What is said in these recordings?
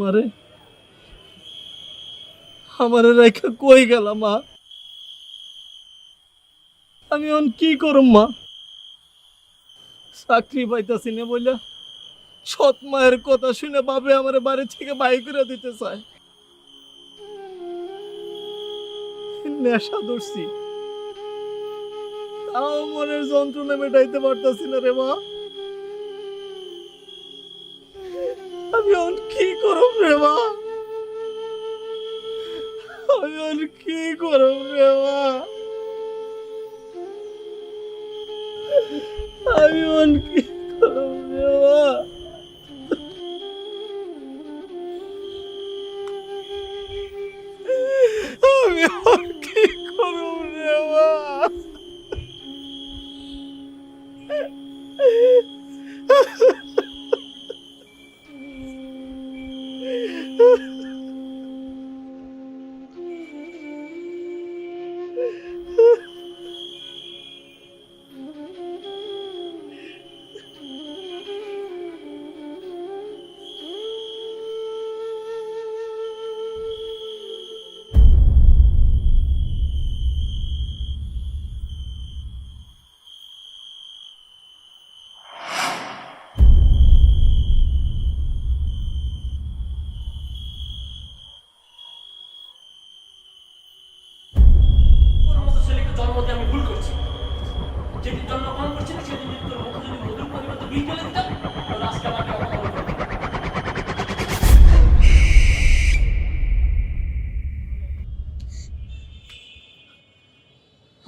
মারে আমারে রেখা কই গেল মা? আমি এখন কি করব মা? চাকরি পাইতাছি না বইলা সৎ মায়ের কথা শুনে বাপে আমার বাড়ি থেকে বাই করে দিতে চায়। নেশা ধরছি, তাও মনের যন্ত্রণা মেটাইতে পারতাছি না রে মা। আমি এখন কি করব রে মা? আমি এখন কি করব রে মা? আমি এখন কি করব রে মা? আমি এখন কি করব রে মা? তোর মতো ছেলেকে জন্ম দিয়ে আমি ভুল করছি। যেদিন জন্মগ্রহণ করছি না সেদিন যদি তোর মুখে যদি মধুর পরিবর্তে বিষ ঢেলে দিতাম তাহলে আজকে আমাকে অপমান করতো।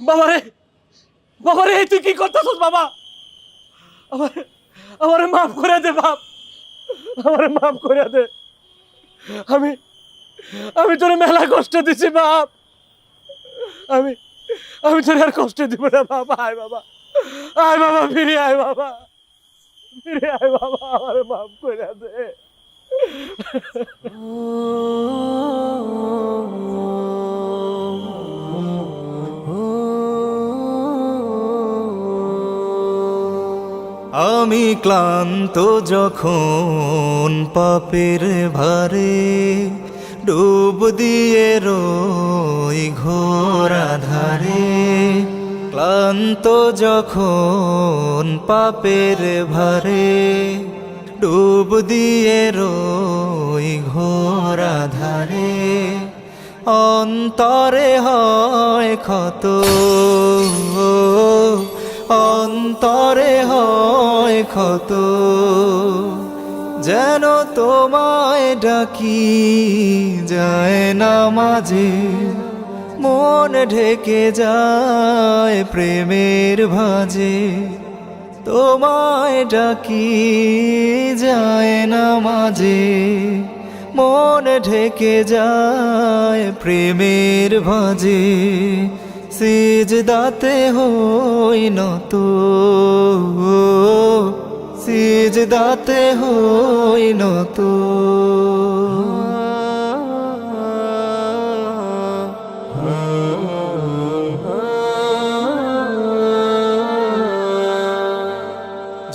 বাবারে বাবারে তুই কি করতেছস বাবা? আমার আমারে মাফ করে দে বাপ, আমারে মাফ করে দে। আমি আমি তোরে মেলা কষ্ট দিছি বাপ। আমি আমি তোরে আর কষ্ট দিব না বাবা। আয় বাবা, আয় বাবা, ফিরে আয় বাবা, ফিরে আয় বাবা, আমারে মাফ করে দে। আমি ক্লান্ত যখন পাপের ভারে ডুব দিয়ে রই ঘোর আধারে, ক্লান্ত যখন পাপের ভারে ডুব দিয়ে রই ঘোর আধারে, অন্তরে হয় ক্ষত, অন্তরে হয় ক্ষত, যেন তোমায় ডাকি যায় না মাঝে, মন ঢেকে যায় প্রেমের ভাঁজে, তোমায় ডাকি যায় না মাঝে, মন ঢেকে যায় প্রেমের ভাঁজে, সিজদাতে হই নত, সিজদাতে হই নত।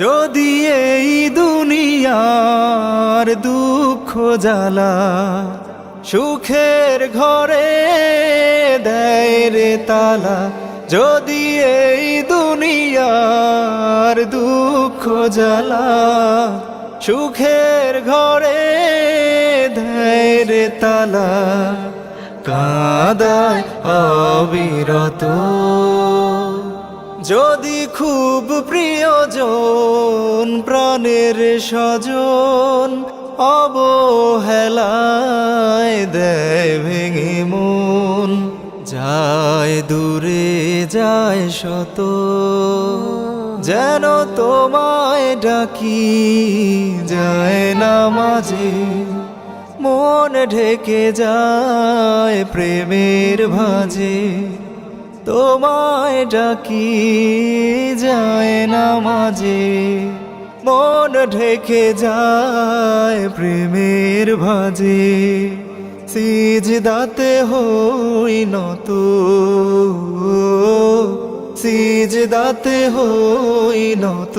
যদি এই দুনিয়ার দুঃখ জ্বালা সুখের ঘরে দেয় রে তালা, যদি এই দুনিয়ার দুঃখ জ্বালা সুখের ঘরে দেয় রে তালা, কাঁদায় অবিরত, যদি খুব প্রিয়জন প্রাণের স্বজন অবহেলায় দেয় ভেঙে মন, যায় দূরে যায় শত, যেন তোমায় ডাকি যায় না মাঝে, মন ঢেকে যায় প্রেমের ভাঁজে, তোমায় ডাকি যায় না মাঝে, মন ঢেকে যায় প্রেমের ভাঁজে, সিজদাতে হই নত, সিজদাতে হই নত।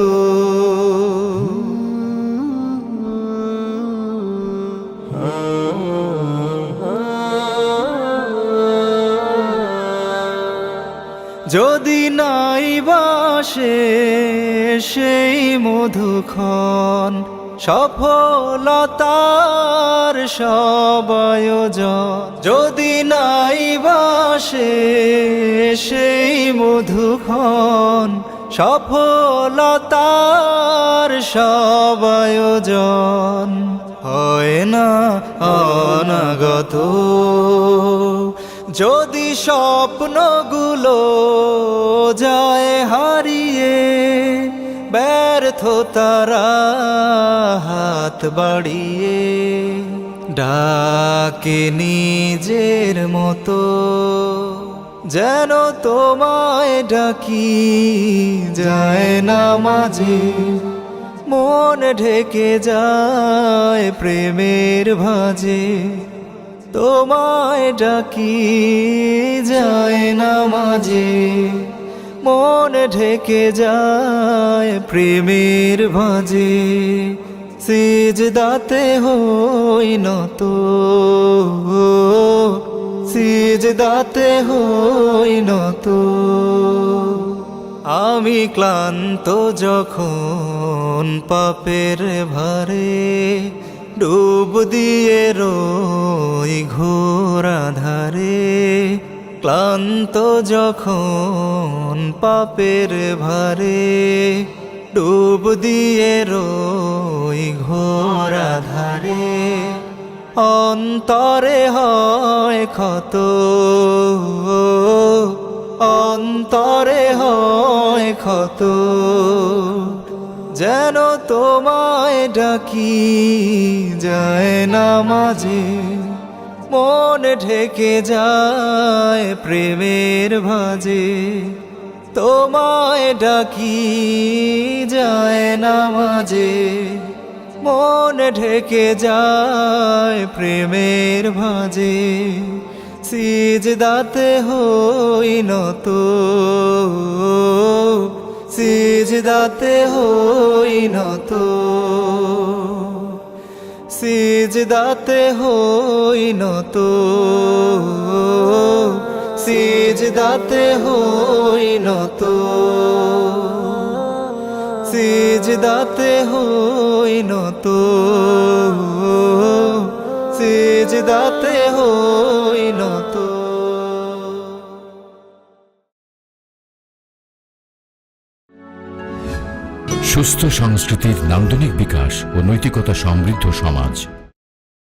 যদি নাই বাসে সেই মধুক্ষণ, সফলতার সব আয়োজন। যদি নাই বাসে সেই মধুক্ষণ, সফলতার সব আয়োজন। হয় না অনাগত যদি স্বপ্নগুলো যায় হারিয়ে, ব্যর্থতারা হাত বাড়িয়ে ডাকে নিজের মতো, যেন তোমায় ডাকি যায় না মাঝে, মন ঢেকে যায় প্রেমের ভাঁজে। তোমায় ডাকি যায় না মাঝে, মন ঢেকে যায় প্রেমের ভাঁজে। সিজদাতে হই নত, সিজদাতে হই নত। আমি ক্লান্ত যখন পাপের ভারে, ডুব দিয়ে রই ঘোর আধারে। ক্লান্ত যখন পাপের ভারে, ডুব দিয়ে রই ঘোর আধারে। অন্তরে হয় ক্ষত, অন্তরে হয় ক্ষত, যেন তোমায় ডাকি যায় না মাঝে, মন ঢেকে যায় প্রেমের ভাঁজে। তোমায় ডাকি যায় না মাঝে, মন ঢেকে যায় প্রেমের ভাঁজে। সিজদাতে হই নত, সিজদাতে হই নত, সিজদাতে হই নত, সিজদাতে হই নত, সিজদাতে হই নত, সিজদাতে হই নত। সুস্থ সংস্কৃতির নান্দনিক বিকাশ ও নৈতিকতা সমৃদ্ধ সমাজ।